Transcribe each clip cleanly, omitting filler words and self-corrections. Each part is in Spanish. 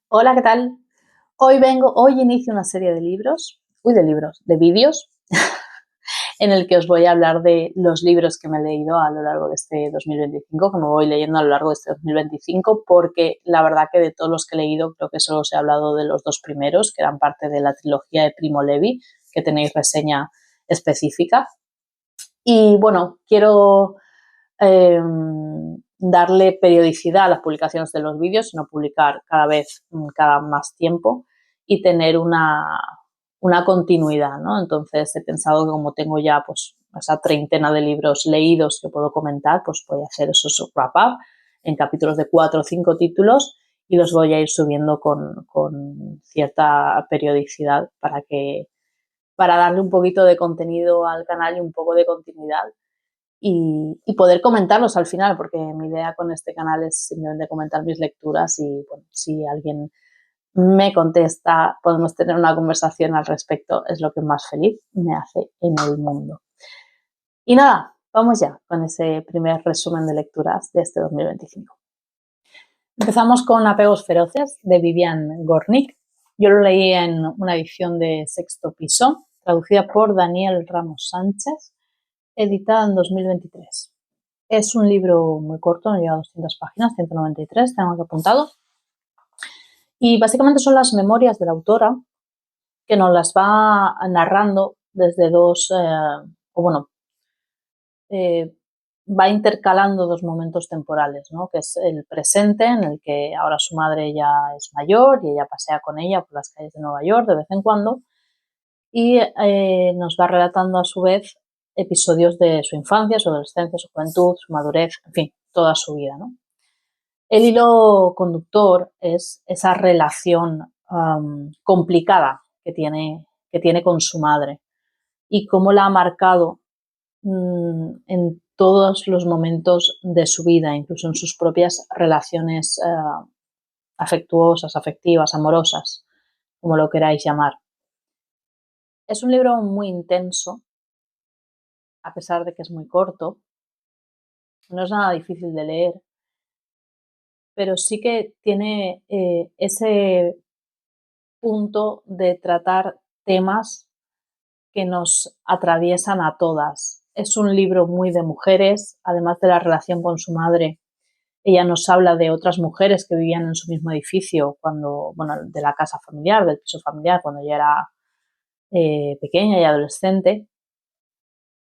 Hola, ¿qué tal? Hoy inicio una serie de de vídeos, en el que os voy a hablar de los libros que me he leído a lo largo de este 2025, que me voy leyendo a lo largo de este 2025, porque la verdad que de todos los que he leído, creo que solo os he hablado de los dos primeros, que eran parte de la trilogía de Primo Levi, que tenéis reseña específica. Y bueno, quiero eh, darle periodicidad a las publicaciones de los vídeos, sino publicar cada más tiempo y tener una continuidad, ¿no? Entonces he pensado que como tengo ya pues esa treintena de libros leídos que puedo comentar, pues voy a hacer esos wrap-up en capítulos de 4 o 5 títulos y los voy a ir subiendo con cierta periodicidad para darle un poquito de contenido al canal y un poco de continuidad y poder comentarlos al final, porque mi idea con este canal es simplemente comentar mis lecturas y bueno, si alguien me contesta, podemos tener una conversación al respecto, es lo que más feliz me hace en el mundo. Y nada, vamos ya con ese primer resumen de lecturas de este 2025. Empezamos con Apegos feroces de Vivian Gornick. Yo lo leí en una edición de Sexto Piso, traducida por Daniel Ramos Sánchez, editada en 2023. Es un libro muy corto, no llega a 200 páginas, 193, tengo aquí apuntado. Y básicamente son las memorias de la autora que nos las va narrando desde va intercalando dos momentos temporales, ¿no? Que es el presente, en el que ahora su madre ya es mayor y ella pasea con ella por las calles de Nueva York de vez en cuando, y nos va relatando a su vez episodios de su infancia, su adolescencia, su juventud, su madurez, en fin, toda su vida, ¿no? El hilo conductor es esa relación complicada que tiene con su madre y cómo la ha marcado en todos los momentos de su vida, incluso en sus propias relaciones afectuosas, afectivas, amorosas, como lo queráis llamar. Es un libro muy intenso, a pesar de que es muy corto. No es nada difícil de leer, pero sí que tiene ese punto de tratar temas que nos atraviesan a todas. Es un libro muy de mujeres, además de la relación con su madre. Ella nos habla de otras mujeres que vivían en su mismo edificio, de la casa familiar, del piso familiar, cuando ella era pequeña y adolescente.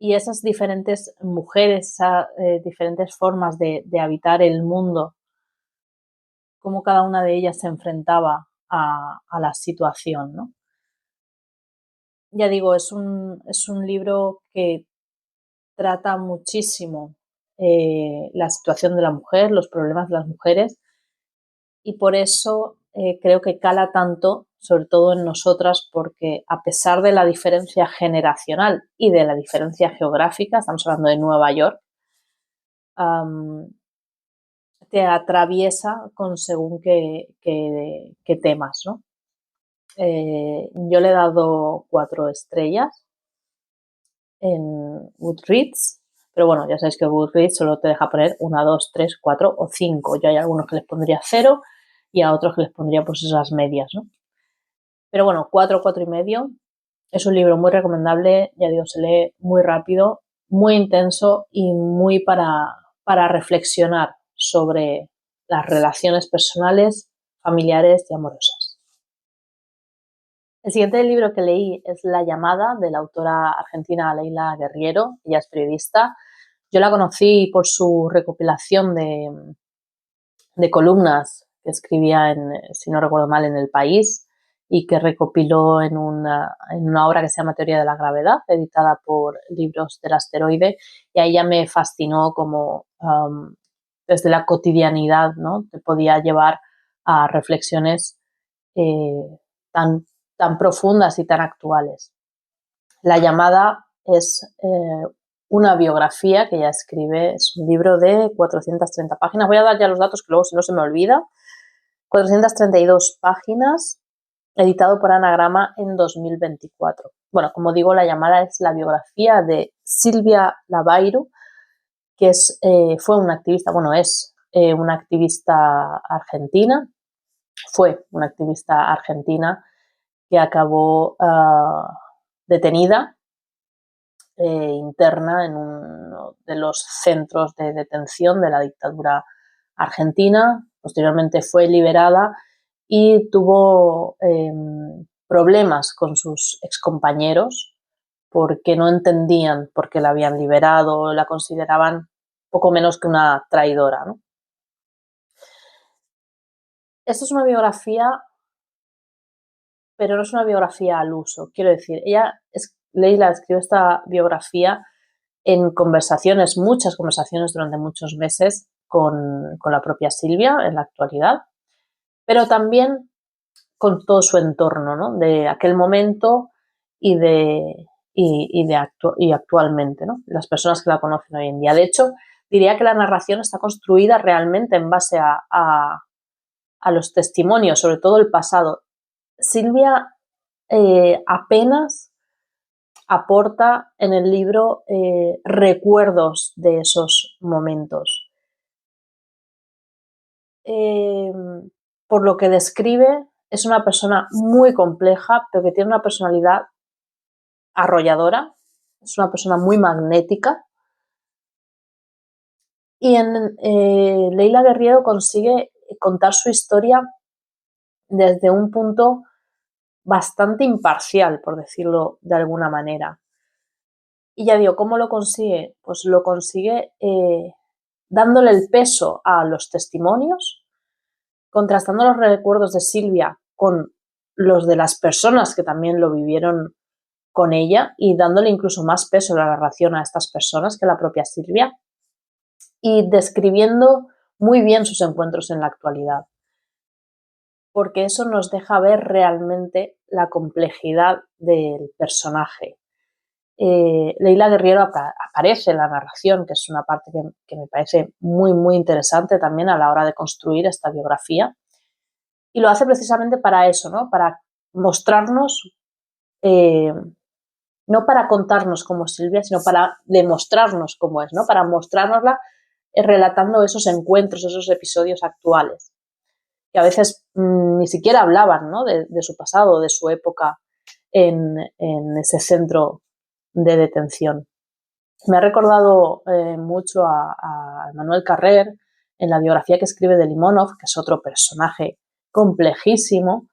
Y esas diferentes mujeres, diferentes formas de habitar el mundo, cómo cada una de ellas se enfrentaba a la situación, ¿no? Ya digo, es un libro que trata muchísimo la situación de la mujer, los problemas de las mujeres, y por eso creo que cala tanto, sobre todo en nosotras, porque a pesar de la diferencia generacional y de la diferencia geográfica, estamos hablando de Nueva York, te atraviesa con según qué temas, ¿no? Yo le he dado 4 estrellas en Goodreads, pero bueno, ya sabéis que Goodreads solo te deja poner 1, 2, 3, 4 o 5. Yo hay algunos que les pondría 0 y a otros que les pondría pues esas medias, ¿no? Pero bueno, 4, 4 y medio. Es un libro muy recomendable, ya digo, se lee muy rápido, muy intenso y muy para reflexionar sobre las relaciones personales, familiares y amorosas. El siguiente libro que leí es La llamada, de la autora argentina Leila Guerriero. Ella es periodista. Yo la conocí por su recopilación de columnas que escribía, si no recuerdo mal, en El País, y que recopiló en una obra que se llama Teoría de la Gravedad, editada por Libros del Asteroide, y a ella me fascinó como desde la cotidianidad, ¿no?, te podía llevar a reflexiones tan, tan profundas y tan actuales. La llamada es una biografía que ella escribe, es un libro de 430 páginas. Voy a dar ya los datos que luego si no se me olvida. 432 páginas, editado por Anagrama en 2024. Bueno, como digo, La llamada es la biografía de Silvia Lavairu, que fue una activista, es una activista argentina fue una activista argentina que acabó detenida interna en uno de los centros de detención de la dictadura argentina. Posteriormente fue liberada y tuvo problemas con sus excompañeros porque no entendían por qué la habían liberado, la consideraban poco menos que una traidora, ¿no? Esto es una biografía, pero no es una biografía al uso. Quiero decir, Leila escribió esta biografía en conversaciones, muchas conversaciones durante muchos meses con la propia Silvia en la actualidad, pero también con todo su entorno, ¿no? De aquel momento y actualmente, ¿no? Las personas que la conocen hoy en día. De hecho, diría que la narración está construida realmente en base a los testimonios, sobre todo el pasado. Silvia apenas aporta en el libro recuerdos de esos momentos. Por lo que describe, es una persona muy compleja, pero que tiene una personalidad arrolladora, es una persona muy magnética. Y Leila Guerriero consigue contar su historia desde un punto bastante imparcial, por decirlo de alguna manera. Y ya digo, ¿cómo lo consigue? Pues lo consigue dándole el peso a los testimonios, contrastando los recuerdos de Silvia con los de las personas que también lo vivieron con ella y dándole incluso más peso a la narración a estas personas que la propia Silvia y describiendo muy bien sus encuentros en la actualidad, porque eso nos deja ver realmente la complejidad del personaje. Leila Guerriero aparece en la narración, que es una parte que me parece muy, muy interesante también a la hora de construir esta biografía, y lo hace precisamente para eso, ¿no? Para mostrarnos, no para contarnos cómo es Silvia, sino para demostrarnos cómo es, ¿no? Para mostrárnosla relatando esos encuentros, esos episodios actuales, que a veces ni siquiera hablaban, ¿no? de su pasado, de su época en ese centro de detención. Me ha recordado mucho a Manuel Carrer en la biografía que escribe de Limonov, que es otro personaje complejísimo,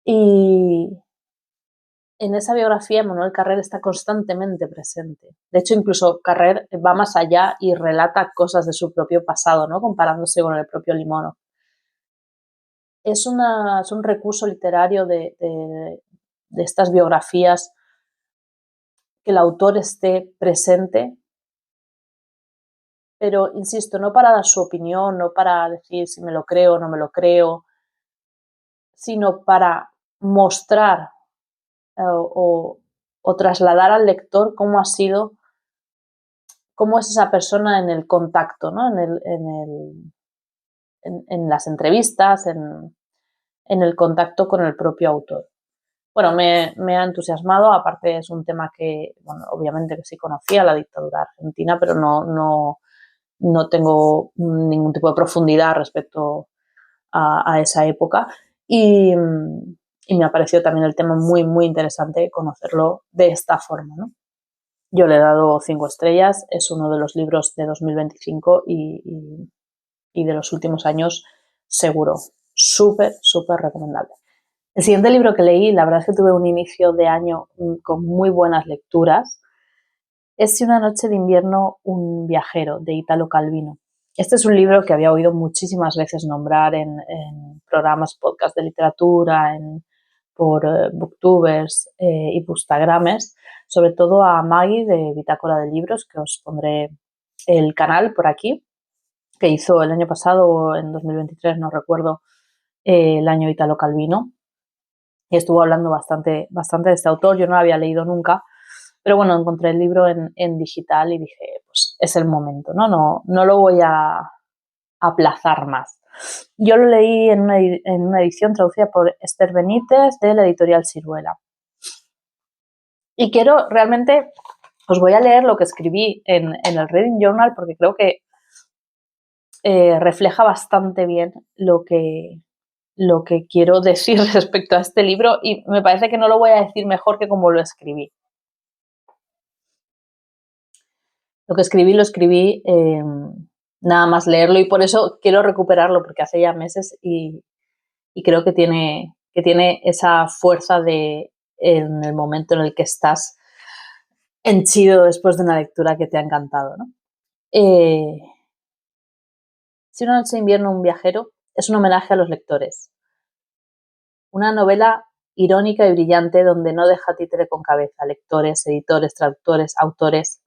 y en esa biografía Manuel Carrer está constantemente presente. De hecho, incluso Carrer va más allá y relata cosas de su propio pasado, ¿no? Comparándose con el propio Limonov. Es un recurso literario de estas biografías que el autor esté presente, pero insisto, no para dar su opinión, no para decir si me lo creo o no me lo creo, sino para mostrar o trasladar al lector cómo es esa persona en el contacto, ¿no? En las entrevistas, en el contacto con el propio autor. Bueno, me ha entusiasmado, aparte es un tema que, bueno, obviamente que sí conocía, la dictadura argentina, pero no tengo ningún tipo de profundidad respecto a esa época y me ha parecido también el tema muy, muy interesante conocerlo de esta forma, ¿no? Yo le he dado 5 estrellas, es uno de los libros de 2025 y de los últimos años seguro, súper, súper recomendable. El siguiente libro que leí, la verdad es que tuve un inicio de año con muy buenas lecturas, es Si una noche de invierno un viajero, de Italo Calvino. Este es un libro que había oído muchísimas veces nombrar en programas, podcast de literatura, por booktubers y bookstagramers, sobre todo a Maggie de Bitácora de Libros, que os pondré el canal por aquí, que hizo el año pasado o en 2023, no recuerdo, el año Italo Calvino, y estuvo hablando bastante de este autor. Yo no lo había leído nunca, pero bueno, encontré el libro en digital y dije, pues es el momento, ¿no? No lo voy a aplazar más. Yo lo leí en una edición traducida por Esther Benítez de la editorial Siruela. Y quiero realmente, os voy a leer lo que escribí en el Reading Journal porque creo que refleja bastante bien lo que lo que quiero decir respecto a este libro, y me parece que no lo voy a decir mejor que como lo escribí. Lo que escribí lo escribí nada más leerlo, y por eso quiero recuperarlo, porque hace ya meses y creo que tiene esa fuerza de en el momento en el que estás henchido después de una lectura que te ha encantado, ¿no? Si una noche de invierno un viajero es un homenaje a los lectores. Una novela irónica y brillante donde no deja títere con cabeza, lectores, editores, traductores, autores.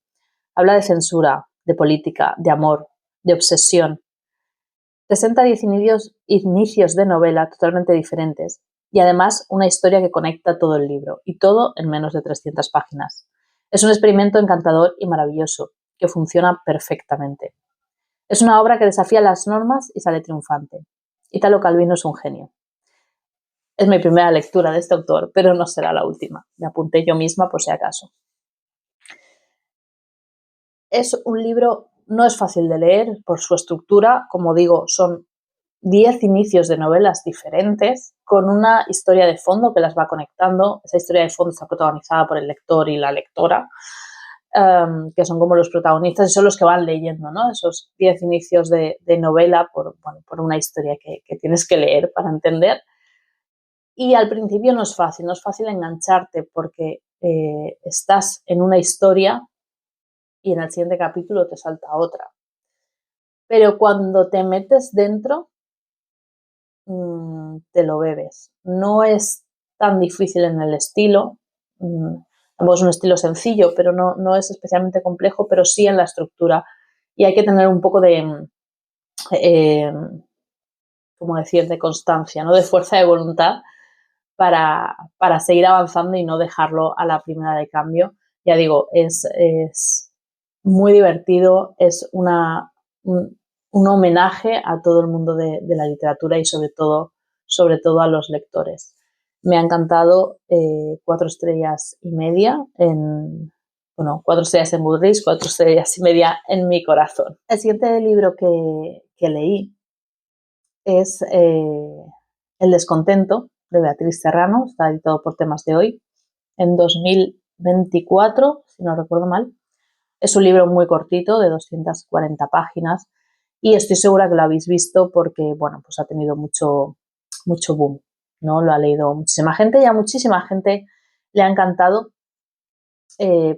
Habla de censura, de política, de amor, de obsesión. Presenta 10 inicios de novela totalmente diferentes y además una historia que conecta todo el libro, y todo en menos de 300 páginas. Es un experimento encantador y maravilloso que funciona perfectamente. Es una obra que desafía las normas y sale triunfante. Italo Calvino es un genio. Es mi primera lectura de este autor, pero no será la última. Me apunté yo misma por si acaso. Es un libro, no es fácil de leer por su estructura. Como digo, son 10 inicios de novelas diferentes con una historia de fondo que las va conectando. Esa historia de fondo está protagonizada por el lector y la lectora, que son como los protagonistas y son los que van leyendo, ¿no? Esos 10 inicios de novela por una historia que tienes que leer para entender. Y al principio no es fácil engancharte porque estás en una historia y en el siguiente capítulo te salta otra. Pero cuando te metes dentro, te lo bebes. No es tan difícil en el estilo, tampoco es un estilo sencillo, pero no es especialmente complejo, pero sí en la estructura. Y hay que tener un poco de, ¿cómo decir?, de constancia, ¿no?, de fuerza de voluntad para seguir avanzando y no dejarlo a la primera de cambio. Ya digo, es muy divertido, es un homenaje a todo el mundo de la literatura y sobre todo a los lectores. Me ha encantado, 4 estrellas y media en, 4 estrellas en Goodreads, 4 estrellas y media en mi corazón. El siguiente libro que leí es El descontento, de Beatriz Serrano, está editado por Temas de Hoy, en 2024, si no recuerdo mal. Es un libro muy cortito, de 240 páginas, y estoy segura que lo habéis visto porque, bueno, pues ha tenido mucho boom, ¿no? Lo ha leído muchísima gente y a muchísima gente le ha encantado.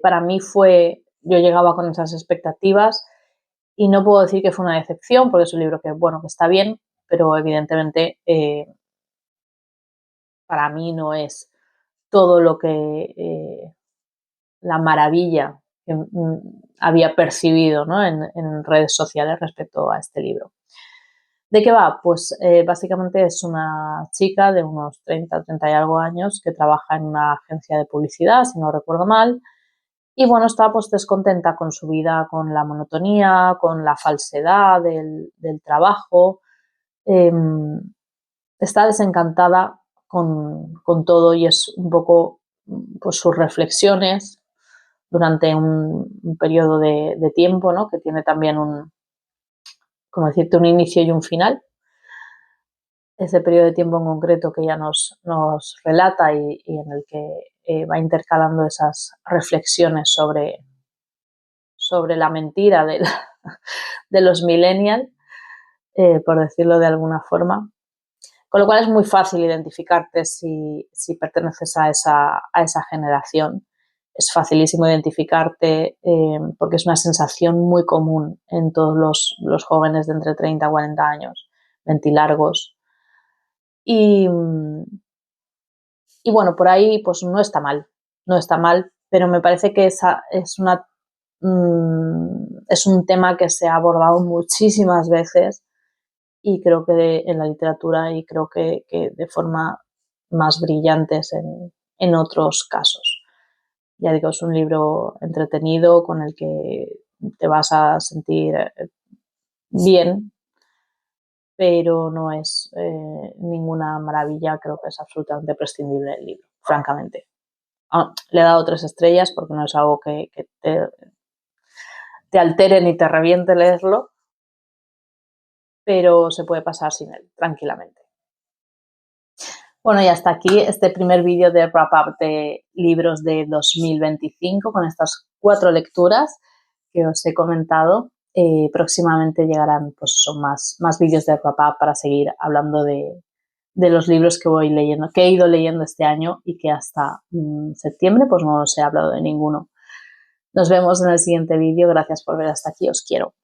Para mí yo llegaba con esas expectativas y no puedo decir que fue una decepción porque es un libro que, bueno, que está bien, pero evidentemente para mí no es todo lo que la maravilla que había percibido, ¿no?, en redes sociales respecto a este libro. ¿De qué va? Pues básicamente es una chica de unos 30 y algo años que trabaja en una agencia de publicidad, si no recuerdo mal, y bueno, está pues descontenta con su vida, con la monotonía, con la falsedad del trabajo. Está desencantada con todo y es un poco pues sus reflexiones durante un periodo de tiempo, ¿no?, que tiene también como decirte, un inicio y un final. Ese periodo de tiempo en concreto que ella nos relata y en el que va intercalando esas reflexiones sobre la mentira de los millennials, por decirlo de alguna forma. Con lo cual es muy fácil identificarte si perteneces a esa generación. Es facilísimo identificarte porque es una sensación muy común en todos los jóvenes de entre 30 y 40 años, ventilargos. Y bueno, por ahí pues no está mal, pero me parece que es un tema que se ha abordado muchísimas veces y creo que en la literatura y creo que de forma más brillantes en otros casos. Ya digo, es un libro entretenido con el que te vas a sentir bien, pero no es ninguna maravilla. Creo que es absolutamente prescindible el libro, francamente. Le he dado 3 estrellas porque no es algo que te altere ni te reviente leerlo, pero se puede pasar sin él tranquilamente. Bueno, y hasta aquí este primer vídeo de wrap-up de libros de 2025 con estas 4 lecturas que os he comentado. Próximamente llegarán pues, más vídeos de wrap-up para seguir hablando de los libros que voy leyendo, que he ido leyendo este año y que hasta septiembre pues no os he hablado de ninguno. Nos vemos en el siguiente vídeo. Gracias por ver hasta aquí. Os quiero.